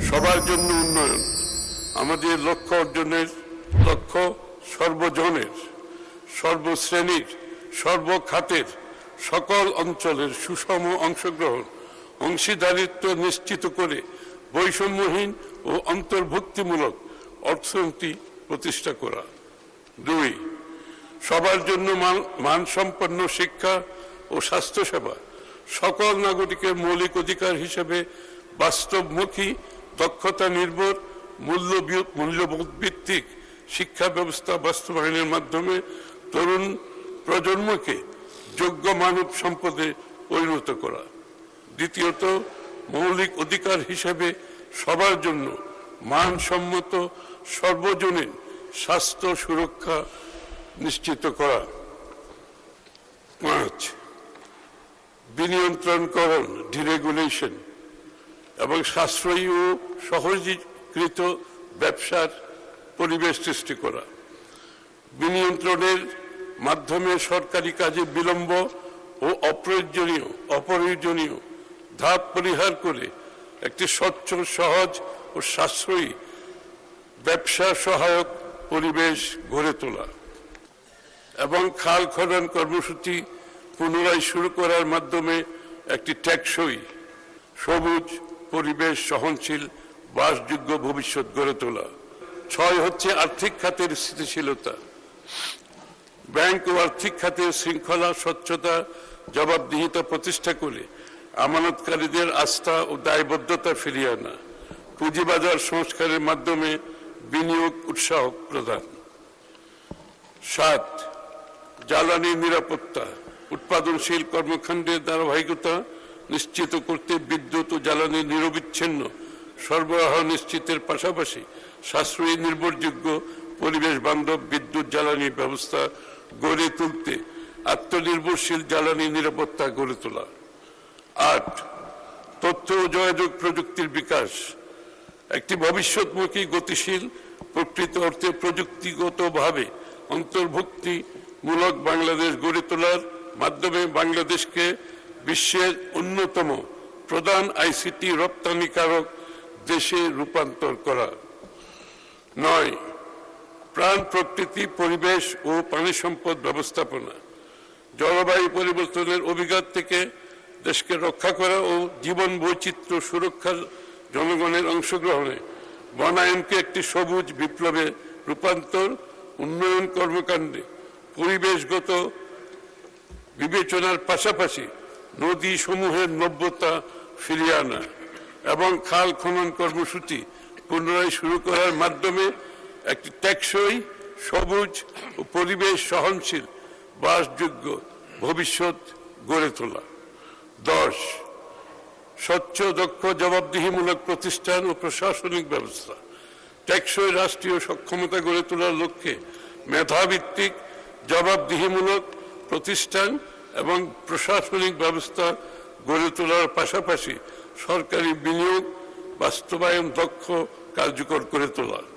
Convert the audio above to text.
সবার জন্য উন্নয়ন আমাদের লক্ষ্য অর্জনের লক্ষ্য সর্বজনের, সর্বশ্রেণীর, সর্বখাতের, সকল অঞ্চলের সুষম অংশগ্রহণ, অংশীদারিত্ব নিশ্চিত করে বৈষম্যহীন ও অন্তর্ভুক্তিমূলক অর্থনীতি প্রতিষ্ঠা করা। 2, সবার জন্য মানসম্পন্ন শিক্ষা ও স্বাস্থ্যসেবা সকল নাগরিকের মৌলিক অধিকার হিসেবে বাস্তবমুখী, দক্ষতা নির্ভর, মূল্যবোধ ভিত্তিক শিক্ষা ব্যবস্থা বাস্তবায়নের মাধ্যমে তরুণ প্রজন্মকে যোগ্য মানব সম্পদে পরিণত করা। দ্বিতীয়ত, মৌলিক অধিকার হিসেবে সবার জন্য মানসম্মত সর্বজনীন স্বাস্থ্য সুরক্ষা নিশ্চিত করা। 5, বিনিয়ন্ত্রণকরণ, ডিরেগুলেশন এবং সাশ্রয়ী ও সহজীকৃত ব্যবসার পরিবেশ সৃষ্টি করা। বিনিয়ন্ত্রণের মাধ্যমে সরকারি কাজে বিলম্ব ও অপ্রয়োজনীয় ধাপ পরিহার করে একটি স্বচ্ছ, সহজ ও সাশ্রয়ী ব্যবসা সহায়ক পরিবেশ গড়ে তোলা এবং খাল খনন কর্মসূচি পুনরায় শুরু করার মাধ্যমে একটি টেকসই, সবুজ, পরিবেশ সহনশীল, বাসযোগ্য ভবিষ্যৎ গড়ে তোলা। 6 হচ্ছে আর্থিক খাতের স্থিতিশীলতা। ব্যাংক ও আর্থিক খাতের শৃঙ্খলা, স্বচ্ছতা, জবাবদিহিতা প্রতিষ্ঠা করে আমানতকারীদের আস্থা ও দায়বদ্ধতা ফিরিয়ে আনা। পুঁজিবাজার সংস্কারের মাধ্যমে বিনিয়োগ উৎসাহ প্রদান। 7, জ্বালানি নিরাপত্তা, উৎপাদনশীল কর্মকাণ্ডের ধারাবাহিকতা নিশ্চিত করতে বিদ্যুৎ ও জ্বালানি নিরবিচ্ছিন্ন সরবরাহ নিশ্চিতের পাশাপাশি সাশ্রয়ী, নির্ভরযোগ্য, পরিবেশ বান্ধব বিদ্যুৎ জ্বালানি ব্যবস্থা গড়ে তুলতে আত্মনির্ভরশীল জ্বালানি নিরাপত্তা গড়ে তোলা। 8, তথ্য ও যোগাযোগ প্রযুক্তির বিকাশ, একটি ভবিষ্যৎমুখী, গতিশীল, প্রকৃত অর্থে প্রযুক্তিগতভাবে অন্তর্ভুক্তিমূলক বাংলাদেশ গড়ে তোলার মাধ্যমে বাংলাদেশকে বিশ্বের অন্যতম প্রধান আইসিটি রপ্তানিকারক দেশে রূপান্তর করা। 9, প্রাণ প্রকৃতি, পরিবেশ ও পানি সম্পদ ব্যবস্থাপনা, জলবায়ু পরিবর্তনের অভিঘাত থেকে দেশকে রক্ষা করা ও জীবন বৈচিত্র্য সুরক্ষার জনগণের অংশগ্রহণে বনায়নকে একটি সবুজ বিপ্লবে রূপান্তর, উন্নয়ন কর্মকাণ্ডে পরিবেশগত বিবেচনার পাশাপাশি নদী সমূহের নব্যতা ফিরিয়ে আনা এবং খাল খনন কর্মসূচি পুনরায় শুরু করার মাধ্যমে একটি টেকসই, সবুজ ও পরিবেশ সহনশীল, বাসযোগ্য ভবিষ্যৎ গড়ে তোলা। 10, স্বচ্ছ, দক্ষ, জবাবদিহিমূলক প্রতিষ্ঠান ও প্রশাসনিক ব্যবস্থা, টেকসই রাষ্ট্রীয় সক্ষমতা গড়ে তোলার লক্ষ্যে মেধাভিত্তিক, জবাবদিহিমূলক প্রতিষ্ঠান এবং প্রশাসনিক ব্যবস্থা গড়ে তোলার পাশাপাশি সরকারি বিনিয়োগ বাস্তবায়ন দক্ষ, কার্যকর করে তোলা।